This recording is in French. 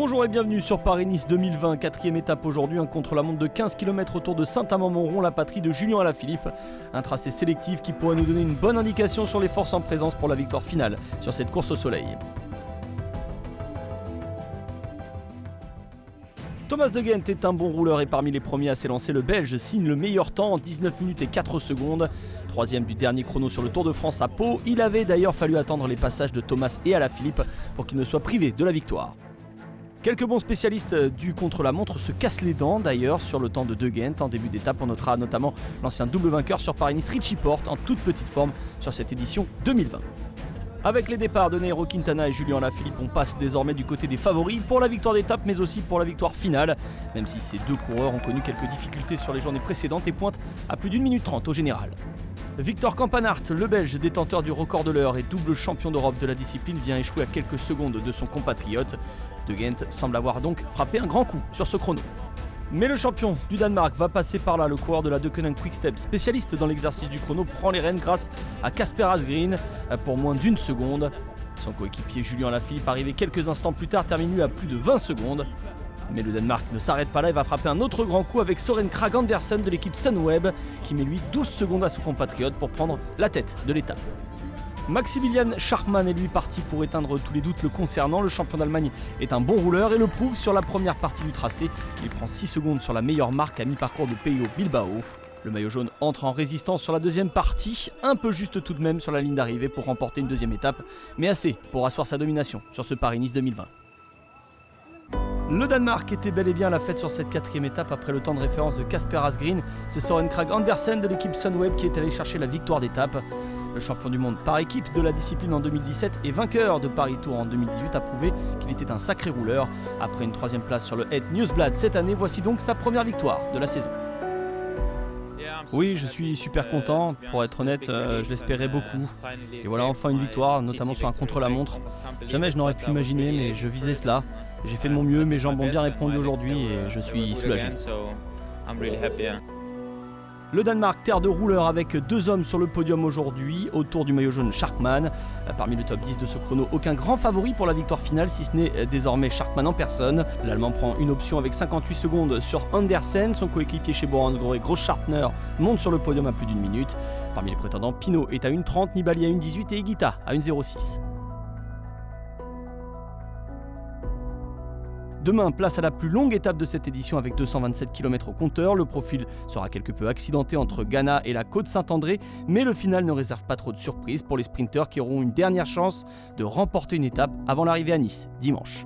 Bonjour et bienvenue sur Paris-Nice 2020, 4e étape aujourd'hui, un contre-la-montre de 15 km autour de Saint-Amand-Montrond, la patrie de Julien Alaphilippe. Un tracé sélectif qui pourrait nous donner une bonne indication sur les forces en présence pour la victoire finale sur cette course au soleil. Thomas De Gendt est un bon rouleur et parmi les premiers à s'élancer, le Belge signe le meilleur temps en 19 minutes et 4 secondes. Troisième du dernier chrono sur le Tour de France à Pau, il avait d'ailleurs fallu attendre les passages de Thomas et Alaphilippe pour qu'il ne soit privé de la victoire. Quelques bons spécialistes du contre-la-montre se cassent les dents d'ailleurs sur le temps de De Gendt. En début d'étape, on notera notamment l'ancien double vainqueur sur Paris-Nice, Richie Porte, en toute petite forme sur cette édition 2020. Avec les départs de Nairo Quintana et Julien Alaphilippe, on passe désormais du côté des favoris pour la victoire d'étape mais aussi pour la victoire finale, même si ces deux coureurs ont connu quelques difficultés sur les journées précédentes et pointent à plus d'1 minute 30 au général. Victor Campanart, le Belge détenteur du record de l'heure et double champion d'Europe de la discipline, vient échouer à quelques secondes de son compatriote. De Gendt semble avoir donc frappé un grand coup sur ce chrono. Mais le champion du Danemark va passer par là. Le coureur de la Deceuninck Quick-Step, spécialiste dans l'exercice du chrono, prend les rênes grâce à Kasper Asgreen pour moins d'1 seconde. Son coéquipier Julien Alaphilippe, arrivé quelques instants plus tard, termine lui à plus de 20 secondes. Mais le Danemark ne s'arrête pas là et va frapper un autre grand coup avec Søren Kragh Andersen de l'équipe Sunweb qui met lui 12 secondes à son compatriote pour prendre la tête de l'étape. Maximilian Schachmann est lui parti pour éteindre tous les doutes le concernant. Le champion d'Allemagne est un bon rouleur et le prouve sur la première partie du tracé. Il prend 6 secondes sur la meilleure marque à mi-parcours de Pello Bilbao. Le maillot jaune entre en résistance sur la deuxième partie, un peu juste tout de même sur la ligne d'arrivée pour remporter une deuxième étape, mais assez pour asseoir sa domination sur ce Paris-Nice 2020. Le Danemark était bel et bien à la fête sur cette 4e étape après le temps de référence de Kasper Asgreen. C'est Søren Kragh Andersen de l'équipe Sunweb qui est allé chercher la victoire d'étape. Le champion du monde par équipe de la discipline en 2017 et vainqueur de Paris Tour en 2018 a prouvé qu'il était un sacré rouleur. Après une 3e place sur le Het Nieuwsblad cette année, voici donc sa première victoire de la saison. Oui, je suis super content, pour être honnête, je l'espérais beaucoup. Et voilà enfin une victoire, notamment sur un contre-la-montre. Jamais je n'aurais pu imaginer, mais je visais cela. J'ai fait de mon mieux, mes jambes ont bien répondu aujourd'hui et je suis soulagé. Le Danemark, terre de rouleurs avec 2 hommes sur le podium aujourd'hui, autour du maillot jaune Schachmann. Parmi le top 10 de ce chrono, aucun grand favori pour la victoire finale, si ce n'est désormais Schachmann en personne. L'Allemand prend une option avec 58 secondes sur Andersen. Son coéquipier chez Bora Hansgrohe, Grossschartner, monte sur le podium à plus d'1 minute. Parmi les prétendants, Pinot est à 1,30, Nibali à 1,18 et Higuita à 1,06. Demain, place à la plus longue étape de cette édition avec 227 km au compteur. Le profil sera quelque peu accidenté entre Ghana et la côte Saint-André, mais le final ne réserve pas trop de surprises pour les sprinteurs qui auront une dernière chance de remporter une étape avant l'arrivée à Nice dimanche.